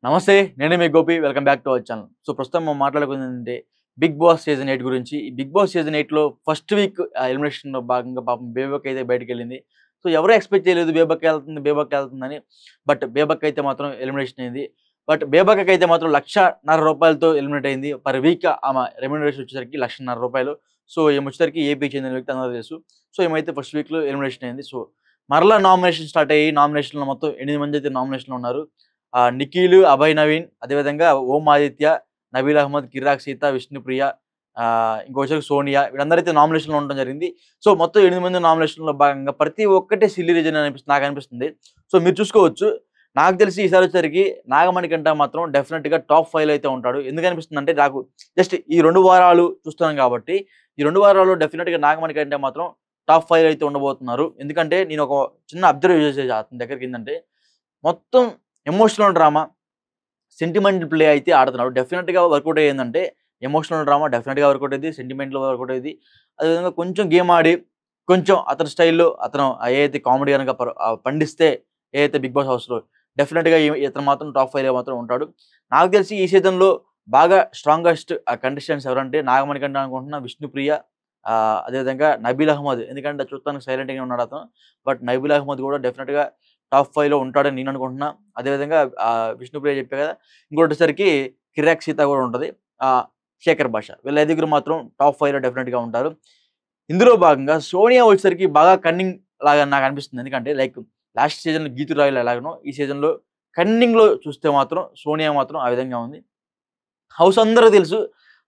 నమస్తే. నేనే మీ Gopi. Welcome back to our channel. ప్రస్తుతం మనం మాట్లాడుకుందేంటంటే 'బిగ్ బాస్' సీజన్ 8 గురించి. ఈ 'బిగ్ బాస్' సీజన్ 8లో ఫస్ట్ వీక్ ఎలిమినేషన్‌లో భాగంగా పాపం బేబక్ అయితే బయటికెళ్ళింది. ఎవరు ఎక్స్‌పెక్ట్ చేయలేదు బేబక్ ఎళ్తుందని. బట్ బేబక్ అయితే మాత్రం ఎలిమినేషన్ అయింది. బట్ బేబక్‌కైతే మాత్రం రూ. 1,50,000తో ఎలిమినేట్ అయింది. పర్ వీక్ ఆమె రెమ్యూనరేషన్ వచ్చేసరికి రూ. 1,50,000. ఈమొచ్చేసరికి ఏపీకి చెందిన వ్యక్తి అందరికి తెలుసు. ఈమైతే ఫస్ట్ వీక్‌లో ఎలిమినేషన్ అయింది. మరలా నామినేషన్ స్టార్ట్ అయ్యి నామినేషన్‌లో మొత్తం 8 మంది అయితే నామినేషన్‌లో ఉన్నారు. నిఖిల్, అభయ్ నవీన్, అదేవిధంగా ఓం ఆదిత్య, నబీల్ అహ్మద్, కిరాక్ సీత, విష్ణుప్రియ, ఇంకొకరు సోనియా, వీళ్ళందరైతే నామినేషన్‌లో ఉండడం జరిగింది. మొత్తం 8 మంది నామినేషన్‌లో భాగంగా ప్రతి ఒక్కటి సిల్లీ రీజన్ నాకనిపిస్తుంది. మీరు చూసుకోవచ్చు. నాకు తెలిసి ఈసారి వచ్చేసరికి నాగమణికంట మాత్రం డెఫినిట్‌గా టాప్ 5లో అయితే ఉంటాడు. ఎందుకనిపిస్తుందంటే నాకు జస్ట్ ఈ 2 వారాలు చూస్తున్నాం కాబట్టి, ఈ 2 వారాల్లో డెఫినిట్‌గా నాగమణికంట మాత్రం టాప్ 5లో అయితే ఉండబోతున్నారు. ఎందుకంటే నేను ఒక చిన్న అబ్జర్వ్ చేసేసా అతని దగ్గరికేందంటే మొత్తం ఎమోషనల్ డ్రామా, సెంటిమెంటల్ ప్లే అయితే ఆడుతున్నాడు. డెఫినిట్‌గా వర్కౌట్ అయ్యేందంటే ఎమోషనల్ డ్రామా డెఫినిట్‌గా వర్కౌట్ అయ్యిద్ది. సెంటిమెంటల్ వర్కౌట్ అయ్యిద్ది. అదేవిధంగా కొంచెం గేమ్ ఆడి, కొంచెం అతని స్టైల్‌లో అతను ఏదైతే కామెడీ గనక పండిస్తే ఏదైతే 'బిగ్ బాస్' హౌస్‌లో డెఫినిట్‌గా ఇతను మాత్రం టాప్ 5లో మాత్రం ఉంటాడు. నాకు తెలిసి ఈ సీజన్‌లో బాగా స్ట్రాంగెస్ట్ కంటెస్టెంట్స్ ఎవరంటే నాగమణికంట అనుకుంటున్నా, విష్ణుప్రియ, అదేవిధంగా నబీల్ అహ్మద్. ఎందుకంటే చూడటానికి సైలెంట్‌గానే ఉన్నాడు అతను. బట్ నబీల్ అహ్మద్ కూడా డెఫినిట్‌గా టాప్ 5లో ఉంటాడని నేను అనుకుంటున్నా. అదేవిధంగా విష్ణుప్రియ చెప్పా కదా! ఇంకోటొచ్చేసరికి కిరాక్ సీత కూడా ఉంటది. శేఖర్ భాష. వీళ్ళ ఐదుగురు మాత్రం టాప్ 5లో డెఫినిట్‌గా ఉంటారు. ఇందులో భాగంగా సోనియా వచ్చేసరికి బాగా కన్నింగ్ లాగా నాకనిపిస్తుంది. ఎందుకంటే లాస్ట్ సీజన్‌లో గీతూ రాయల్ ఎలాగనో ఈ సీజన్‌లో కన్నింగ్‌లో చూస్తే మాత్రం సోనియా మాత్రం ఆ విధంగా ఉంది. హౌస్ అందరికి తెలుసు.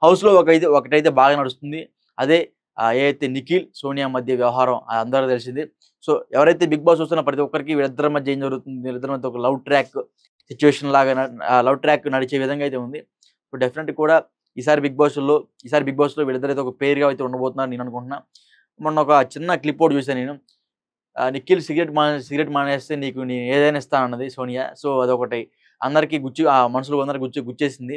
హౌస్‌లో ఒకటైతే బాగా నడుస్తుంది. అదే ఏదైతే నిఖిల్, సోనియా మధ్య వ్యవహారం అది అందరికి తెలిసింది. ఎవరైతే 'బిగ్ బాస్' చూస్తున్న ప్రతి ఒక్కరికి వీళ్ళిద్దరి మధ్య ఏం జరుగుతుంది, వీళ్ళిద్దరి మధ్య ఒక లవ్ ట్రాక్ సిట్యుయేషన్ లాగా లవ్ ట్రాక్ నడిచే విధంగా అయితే ఉంది. డెఫినెట్‌గా కూడా ఈసారి 'బిగ్ బాస్‌లో' వీళ్ళిద్దరైతే ఒక పెయిర్‌గా అయితే ఉండబోతున్నారని నేను అనుకుంటున్నా. మొన్న ఒక చిన్న క్లిప్ ఒకటి చూసాను నేను. నిఖిల్ సిగరెట్ మానేస్తే నీకు నేను ఏదైనా ఇస్తానన్నది సోనియా. అదొకటి అందరికి మనసులో అందరికి గుచ్చేసింది.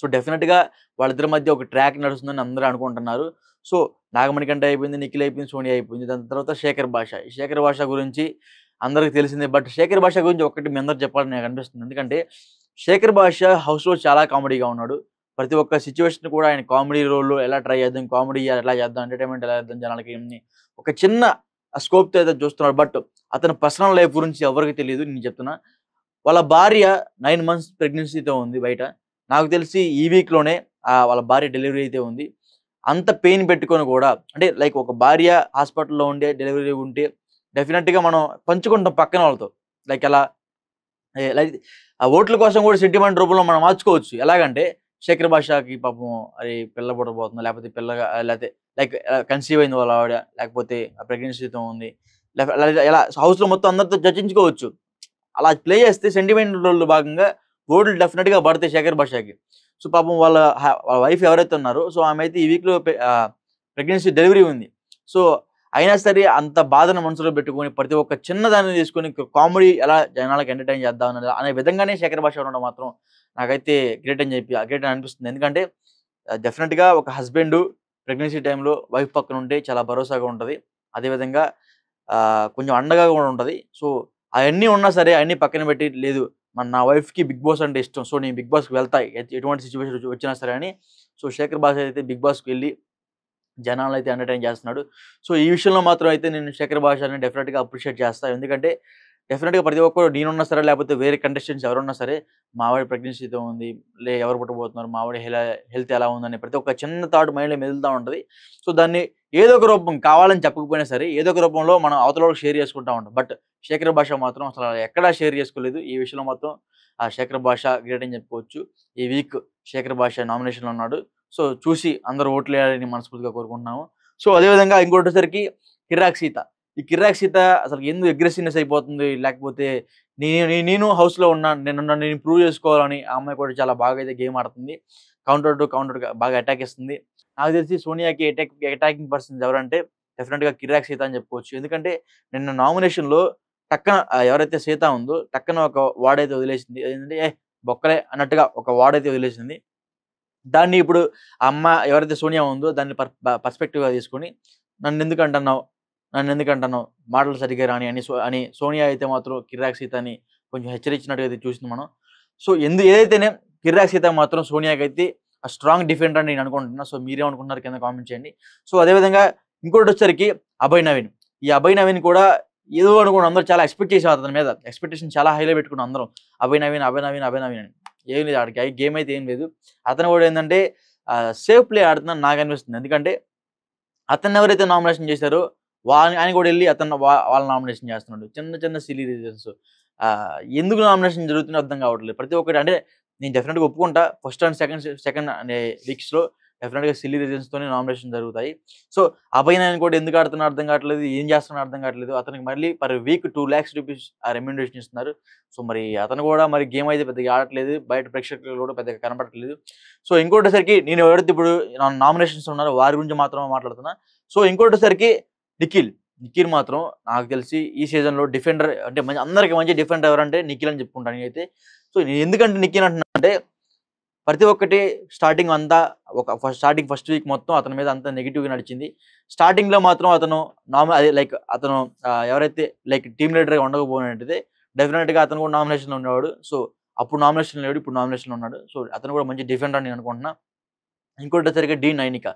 డెఫినిట్‌గా వాళ్ళిద్దరి మధ్య ఒక ట్రాక్ నడుస్తుందని అందరూ అనుకుంటున్నారు. సో, నాగమణికంట అయిపోయింది, నిఖిల్ అయిపోయింది, సోనియా అయిపోయింది. దాని తర్వాత శేఖర్ భాష. ఈ శేఖర్ భాష గురించి అందరికి తెలిసిందే. బట్ శేఖర్ భాష గురించి ఒక్కటి మీ అందరికి చెప్పాలని నాకు అనిపిస్తుంది. ఎందుకంటే శేఖర్ భాష హౌస్‌లో చాలా కామెడీగా ఉన్నాడు. ప్రతి ఒక్క సిట్యుయేషన్ కూడా ఆయన కామెడీ రోల్‌లో ఎలా ట్రై చేద్దాం, కామెడీ ఎలా చేద్దాం, ఎంటర్‌టైన్‌మెంట్ ఎలా చేద్దాం జనాలకి అని ఒక చిన్న స్కోప్‌తో అయితే చూస్తున్నాడు. బట్ అతని పర్సనల్ లైఫ్ గురించి ఎవరికీ తెలీదు. నేను చెప్తున్నా. వాళ్ళ భార్య 9 మంత్స్ ప్రెగ్నెన్సీతో ఉంది బయట. నాకు తెలిసి ఈ వీక్‌లోనే వాళ్ళ భార్య డెలివరీ అయితే ఉంది. అంత పెయిన్ పెట్టుకొని గూడా అంటే ఒక భార్య హాస్పిటల్‌లో ఉండే డెలివరీ ఉంటే డెఫినిట్‌గా మనం పంచుకుంటాం పక్కన వాళ్ళతో. ఎలా లైక్ ఆ ఓట్ల కోసం గూడా సెంటిమెంట్ రూపంలో మనం మార్చుకోవచ్చు. ఎలాగంటే శేఖర్ భాషకి పాపం పిల్ల పుట్టబోతుంది. లేకపోతే లేతే కన్సీవ్ అయింది వాళ్ళ ఆవిడ. లేకపోతే ప్రెగ్నెన్సీతో ఉంది. ఇలా హౌస్‌లో మొత్తం అందరితో చర్చించుకోవచ్చు. అలా ప్లే చేస్తే సెంటిమెంటల్ భాగంగా ఓట్లు డెఫినిట్‌గా పడతాయి శేఖర్ భాషకి. పాపం వాళ్ళ వైఫ్ ఎవరైతే ఉన్నారో ఆమె అయితే ఈ వీక్‌లో ప్రెగ్నెన్సీ డెలివరీ ఉంది. సో, అయినా సరే అంత బాధను మనసులో పెట్టుకొని ప్రతి ఒక్క చిన్నదాన్ని తీసుకొని కామెడీ ఎలా జనాలకి ఎంటర్‌టైన్ చేద్దాం అనే విధంగానే శేఖర్ భాష ఉండడం మాత్రం నాకైతే గ్రేట్ అని అనిపిస్తుంది. ఎందుకంటే డెఫినిట్‌గా ఒక హస్బెండు ప్రెగ్నెన్సీ టైమ్‌లో వైఫ్ పక్కన ఉంటే చాలా భరోసాగా ఉంటది. అదేవిధంగా కొంచెం అండగా కూడా ఉంటది. అయన్నీ ఉన్నా సరే అయన్నీ పక్కన పెట్టి లేదు నా వైఫ్‌కి 'బిగ్ బాస్' అంటే ఇష్టం. నేను 'బిగ్ బాస్'కి వెళ్తా. ఎటువంటి సిట్యుయేషన్ వచ్చినా సరే అని శేఖర్ భాష అయితే 'బిగ్ బాస్'కి వెళ్లి జనాలనైతే ఎంటర్‌టైన్ చేస్తున్నాడు. ఈ విషయంలో మాత్రం అయితే నేను శేఖర్ భాషని డెఫినిట్‌గా అప్రిషియేట్ చేస్తా. ఎందుకంటే డెఫినిట్‌గా ప్రతి ఒక్కరు నేనున్నా సరే లేకపోతే వేరే కంటెస్టెంట్స్ ఎవరున్నా సరే మా ఆవిడ ప్రెగ్నెన్సీతో ఉంది. ఎవరు పుట్టబోతున్నారు? మా ఆవిడ హెల్త్ ఎలా ఉందని ప్రతి ఒక్క చిన్న థాట్ మైండ్‌లో మెదులుతా ఉంటది. దాన్ని ఏదో ఒక రూపం కావాలని చెప్పకపోయినా సరే ఏదో ఒక రూపంలో మనం అవతలోళ్ళకి షేర్ చేసుకుంటా ఉంటాం. బట్ శేఖర్ భాష మాత్రం అసలు ఎక్కడా షేర్ చేసుకోలేదు. ఈ విషయంలో మాత్రం శేఖర్ భాష గ్రేట్ అని చెప్పుకోవచ్చు. ఈ వీక్ శేఖర్ భాష నామినేషన్‌లో ఉన్నాడు. చూసి అందరూ ఓట్లేయాలని మనస్ఫూర్తిగా కోరుకుంటున్నాము. అదే విధంగా ఇంకోటొచ్చేసరికి కిర్రాక్ సీత. ఈ కిర్రాక్ సీత అసలు ఎందుకు అగ్రెసివ్‌నెస్ అయిపోతుంది? లేకపోతే నేను హౌస్‌లో ఉన్నాను. నన్ను నేను ప్రూవ్ చేసుకోవాలని ఆ అమ్మాయి కూడా చాలా బాగా అయితే గేమ్ ఆడుతుంది. కౌంటర్‌గా బాగా అటాక్ ఇస్తుంది. నాకు తెలిసి సోనియాకి అటాకింగ్ పర్సన్స్ ఎవరంటే డెఫినిట్‌గా కిర్రాక్ సీత అని చెప్పుకోవచ్చు. ఎందుకంటే నిన్న నామినేషన్‌లో టక్కన ఎవరైతే సీత ఉందో టక్కన ఒక వార్డ్ వదిలేసింది. ఏంటంటే బొక్కలే అన్నట్టుగా ఒక వార్డ్ వదిలేసింది. దాన్ని ఇప్పుడు ఆ అమ్మ ఎవరైతే సోనియా ఉందో దాన్ని పర్స్పెక్టివ్‌గా తీసుకొని నన్నెందుకంటన్నావు? నన్నెందుకంటన్నావు? మాటలు సరిగ్గా రాని అని సోనియా అయితే మాత్రం కిర్రాక్ సీతని కొంచెం హెచ్చరించినట్టుగా అయితే చూసింది మనం. సో ఏదైతేనే కిరాక్ సీత మాత్రం సోనియాకైతే స్ట్రాంగ్ డిఫెండర్ అని నేను అనుకుంటున్నా. సో మీరేమనుకుంటున్నారు కింద కామెంట్ చేయండి. సో అదేవిధంగా ఇంకోటి వచ్చరికి అభయ్ నవీన్. ఈ అభయ్ నవీన్ కూడా ఏదో అనుకున్నాం, అందరూ చాలా ఎక్స్పెక్ట్ చేసాం అతని మీద, ఎక్స్పెక్టేషన్ చాలా హైలో పెట్టుకున్నాం అందరం. అభయ్ నవీన్ అభయ్ నవీన్ అభయ్ నవీన్ అని. ఏం లేదు ఆడికి గేమ్ అయితే ఏం లేదు. అతను కూడా ఏంటంటే సేఫ్ ప్లే ఆడుతుందని నాకు అనిపిస్తుంది. ఎందుకంటే అతన్ని ఎవరైతే నామినేషన్ చేశారో ఆయన కూడా వెళ్ళి అతను వాళ్ళ నామినేషన్ చేస్తున్నాడు. చిన్న చిన్న సిలీ రీజన్స్. ఎందుకు నామినేషన్ జరుగుతుందో అర్థం కావట్లేదు. ప్రతి ఒక్కటి అంటే నేను డెఫినెట్గా ఒప్పుకుంటా, ఫస్ట్ అండ్ సెకండ్ అనే వీక్స్లో డెఫినెట్గా సిల్లీ రీజన్స్తోనే నామినేషన్ జరుగుతాయి. సో అభయ్ నవీన్ కూడా ఎందుకు ఆడుతున్నా అర్థం కావట్లేదు, ఏం చేస్తున్నా అర్థం కావట్లేదు. అతనికి మళ్ళీ per week 2 lakhs rupees remuneration ఇస్తున్నారు. సో మరి అతను కూడా మరి గేమ్ అయితే పెద్దగా ఆడట్లేదు, బయట ప్రేక్షకులు కూడా పెద్దగా కనపడట్లేదు. సో ఇంకోటిసరికి నేను ఎవరైతే ఇప్పుడు నామినేషన్స్ ఉన్నారో వారి గురించి మాత్రమే మాట్లాడుతున్నా. సో ఇంకోటిసరికి నిఖిల్ మాత్రం నాకు తెలిసి ఈ సీజన్లో డిఫెండర్ అంటే అందరికి మంచి డిఫెండర్ ఎవరంటే నిఖిల్ అని చెప్పుకుంటాను నేనైతే. సో నేను ఎందుకంటే నిఖిల్ అంటున్నా అంటే ప్రతి ఒక్కటి స్టార్టింగ్ అంతా ఫస్ట్ వీక్ మొత్తం అతని మీద అంతా నెగిటివ్గా నడిచింది. స్టార్టింగ్లో మాత్రం అతను అదే లైక్ అతను ఎవరైతే లైక్ టీమ్ లీడర్గా ఉండకపోయినట్టయితే డెఫినెట్గా అతను కూడా నామినేషన్లో ఉండేవాడు. సో అప్పుడు నామినేషన్ లేడు, ఇప్పుడు నామినేషన్లో ఉన్నాడు. సో అతను కూడా మంచి డిఫెండర్ అని నేను అనుకుంటున్నా. ఇంకోటి సరిగ్గా డి నైనిక.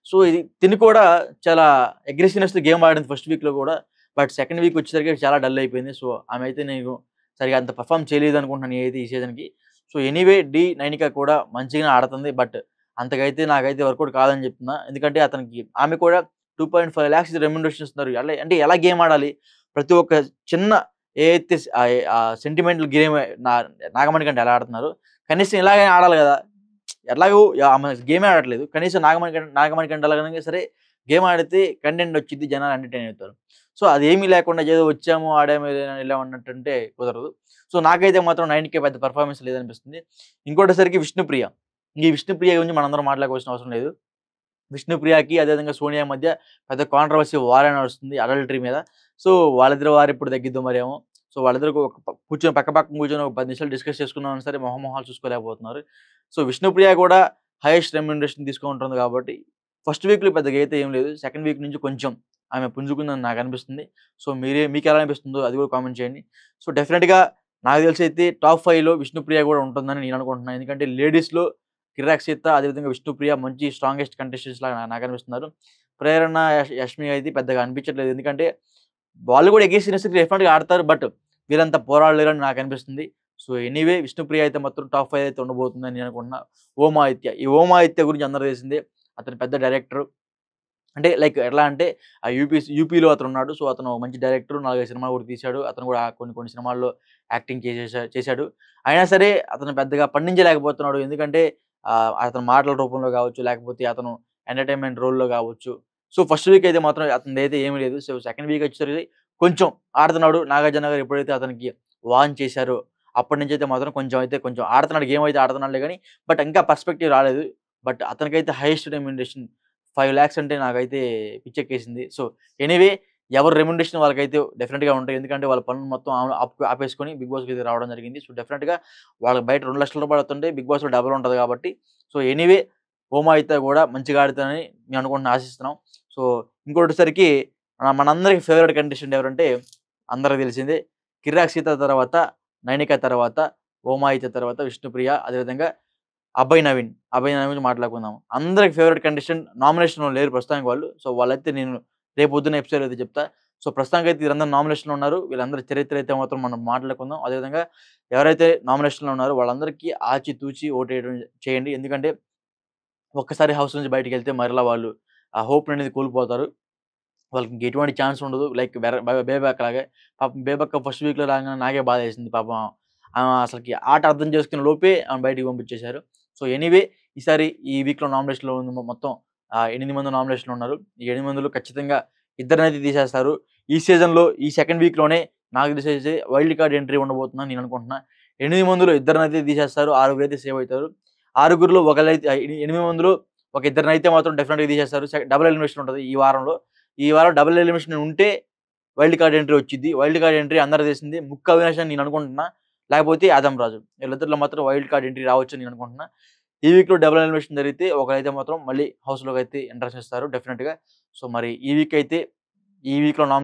సో ఇది తిని కూడా చాలా అగ్రెసివ్నెస్తో గేమ్ ఆడింది ఫస్ట్ వీక్లో కూడా. బట్ సెకండ్ వీక్ వచ్చేసరికి చాలా డల్ అయిపోయింది. సో ఆమె అయితే నేను సరిగా అంత పర్ఫామ్ చేయలేదు అనుకుంటున్నాను నేనైతే ఈ సీజన్కి. సో ఎనీవే డి నైనిక కూడా మంచిగానే ఆడుతుంది. బట్ అంతకైతే నాకైతే వర్కౌట్ కాదని చెప్తున్నా. ఎందుకంటే ఆమె కూడా 2.5 lakhs రెమ్యూనరేషన్ ఇస్తున్నారు. అంటే ఎలా గేమ్ ఆడాలి, ప్రతి ఒక్క చిన్న ఏదైతే సెంటిమెంటల్ గేమ్ నాగమణి కంటే ఎలా ఆడుతున్నారు, కనీసం ఇలాగే ఆడాలి కదా. ఎట్లాగో ఆమె గేమే ఆడట్లేదు, కనీసం నాగమణి కంటే అలాగనే సరే గేమ్ ఆడితే కంటెంట్ వచ్చింది, జనాలు ఎంటర్టైన్ అవుతారు. సో అదేమీ లేకుండా ఏదో వచ్చాము ఆడాము ఇలా ఉన్నట్టుంటే కుదరదు. సో నాకైతే మాత్రం 9K పెద్ద పర్ఫార్మెన్స్ లేదనిపిస్తుంది. ఇంకోటిసరికి విష్ణుప్రియ. ఈ విష్ణుప్రియ గురించి మనందరం మాట్లాడుకోవాల్సిన అవసరం లేదు. విష్ణుప్రియకి అదేవిధంగా సోనియా మధ్య పెద్ద కాంట్రవర్సీ వార్ నడుస్తుంది అడల్టరీ మీద. సో వాళ్ళిద్దరు వారు ఇప్పుడు తగ్గిద్దాం మరేమో. సో వాళ్ళిద్దరు కూర్చొని పక్కన కూర్చొని ఒక 10 నిమిషాలు డిస్కస్ చేసుకున్నామని సరే మొహాలు చూసుకోలేకపోతున్నారు. సో విష్ణుప్రియ కూడా హైయెస్ట్ రెమ్యూనరేషన్ తీసుకుంటుంది కాబట్టి ఫస్ట్ వీక్లో పెద్దగా అయితే ఏం లేదు. సెకండ్ వీక్ నుంచి కొంచెం ఆమె పుంజుకుందని నాకు అనిపిస్తుంది. సో మీకు ఎలా అనిపిస్తుందో అది కూడా కామెంట్ చేయండి. సో డెఫినెట్గా నాకు తెలిసి అయితే టాప్ 5లో విష్ణుప్రియ కూడా ఉంటుందని నేను అనుకుంటున్నాను. ఎందుకంటే లేడీస్లో కిరాక్ సీత అదేవిధంగా విష్ణుప్రియ మంచి స్ట్రాంగెస్ట్ కంటెస్టెంట్స్ లాగా నాకు అనిపిస్తున్నారు. ప్రేరణ యష్మి అయితే పెద్దగా అనిపించట్లేదు. ఎందుకంటే వాళ్ళు కూడా ఎగేసి డెఫినెట్గా ఆడతారు, బట్ వీళ్ళంతా పోరాడలేరని నాకు అనిపిస్తుంది. సో ఎనీవే విష్ణుప్రియ అయితే మాత్రం టాప్ 5 అయితే ఉండబోతుందని నేను అనుకుంటున్నా. ఈ ఓమాదిత్య గురించి అందరూ తెలిసిందే. అతను పెద్ద డైరెక్టర్. అంటే లైక్ ఎట్లా అంటే యూపీలో అతను ఉన్నాడు. సో అతను మంచి డైరెక్టర్, 4-5 సినిమాలు కూడా తీశాడు. అతను కూడా కొన్ని సినిమాల్లో యాక్టింగ్ చేశాడు. అయినా సరే అతను పెద్దగా పండించలేకపోతున్నాడు. ఎందుకంటే అతని మాటల రూపంలో కావచ్చు, లేకపోతే అతను ఎంటర్టైన్మెంట్ రోల్లో కావచ్చు. సో ఫస్ట్ వీక్ అయితే మాత్రం అతనిది అయితే ఏమీ లేదు. సో సెకండ్ వీక్ వచ్చేసరికి కొంచెం ఆడుతున్నాడు. నాగార్జున గారు ఎప్పుడైతే అతనికి వార్న్ చేశారో అప్పటి నుంచి అయితే మాత్రం కొంచెం ఆడుతున్నాడు, గేమ్ అయితే ఆడుతున్నాడులే కానీ బట్ ఇంకా పర్స్పెక్టివ్ రాలేదు. బట్ అతనికైతే హైయెస్ట్ రెమ్యూనరేషన్ 5 lakhs అంటే నాకైతే పిచ్చెక్కేసింది. సో ఎనీవే ఎవరి రెమ్యూనరేషన్ వాళ్ళకైతే డెఫినెట్‌గా ఉంటాయి. ఎందుకంటే వాళ్ళ పనులు మొత్తం ఆపేసుకొని బిగ్ బాస్‌కి అయితే రావడం జరిగింది. సో డెఫినెట్‌గా వాళ్ళకి బయట 2 లక్షల రూపాయలు వస్తుంటే బిగ్ బాస్‌లో డబుల్ ఉంటది కాబట్టి. సో ఎనీవే హోమా అయితే కూడా మంచిగా ఆడుతారని మేము అనుకుంటున్నాం, ఆశిస్తున్నాం. సో ఇంకోటిసరికి మనందరికి ఫేవరెట్ కంటెస్టెంట్ ఎవరంటే అందరికి తెలిసిందే. కిరాక్ సీత తర్వాత, నైనిక తర్వాత, హోమా అయితే తర్వాత విష్ణుప్రియ, అదేవిధంగా అభయ్ నవీన్ గురించి మాట్లాడుకుందాం. అందరికి ఫేవరెట్ కంటెస్టెంట్ నామినేషన్‌లో లేరు ప్రస్తుతానికి వాళ్ళు. సో వాళ్ళైతే నేను రేపు పొద్దున్న ఎపిసోడ్‌లో అయితే చెప్తా. సో ప్రస్తుతానికైతే వీళ్ళందరూ నామినేషన్‌లో ఉన్నారు. వీళ్ళందరి చరిత్ర అయితే మాత్రం మనం మాట్లాడుకుందాం. అదేవిధంగా ఎవరైతే నామినేషన్‌లో ఉన్నారో వాళ్ళందరికీ ఆచితూచి ఓటేయడం చేయండి. ఎందుకంటే ఒక్కసారి హౌస్ నుంచి బయటికెళ్తే మరలా వాళ్ళు ఆ హోప్ అనేది కోల్పోతారు. వాళ్ళకి ఇంక ఎటువంటి ఛాన్స్ ఉండదు. లైక్ బేబక్ లాగే. పాపం బేబక్క ఫస్ట్ వీక్‌లో రాగానే నాకే బాధేసింది పాపం. అసలకి ఆట అర్థం చేసుకునే లోపే ఆమెను బయటికి పంపించేశారు. సో ఎనీవే ఈసారి ఈ వీక్‌లో నామినేషన్‌లో ఉంది మొత్తం 8 మంది నామినేషన్‌లో ఉన్నారు. ఈ 8 మందిలో ఖచ్చితంగా ఇద్దరినైతే తీసేస్తారు. ఈ సీజన్‌లో ఈ సెకండ్ వీక్‌లోనే నాకు తెలిసి వైల్డ్ కార్డ్ ఎంట్రీ ఉండబోతుందని నేను అనుకుంటున్నా. 8 మందిలో ఇద్దరినైతే తీసేస్తారు. 6గురైతే సేవ్ అవుతారు. 6గురిలో 8 మందిలో ఒక ఇద్దరినైతే మాత్రం డెఫినెట్‌గా తీసేస్తారు. డబుల్ ఎలిమినేషన్ ఉంటది ఈ వారంలో. ఈ వారం డబుల్ ఎలిమినేషన్ ఉంటే వైల్డ్ కార్డ్ ఎంట్రీ వచ్చిద్ది. వైల్డ్ కార్డ్ ఎంట్రీ అందరికి తెలిసిందే. ముక్కు అవినాష్ అని నేను అనుకుంటున్నా. లేకపోతే ఆదం రాజు. వీళ్ళిద్దరిలో మాత్రం వైల్డ్ కార్డ్ ఎంట్రీ రావచ్చని నేను అనుకుంటున్నా. ఈ వీక్‌లో డబుల్ ఎలిమినేషన్ జరిగితే ఒకరైతే మాత్రం మళ్ళీ హౌస్‌లోకి అయితే ఎంట్రన్స్ ఇస్తారు డెఫినెట్‌గా. సో మరి ఈ వీక్‌లో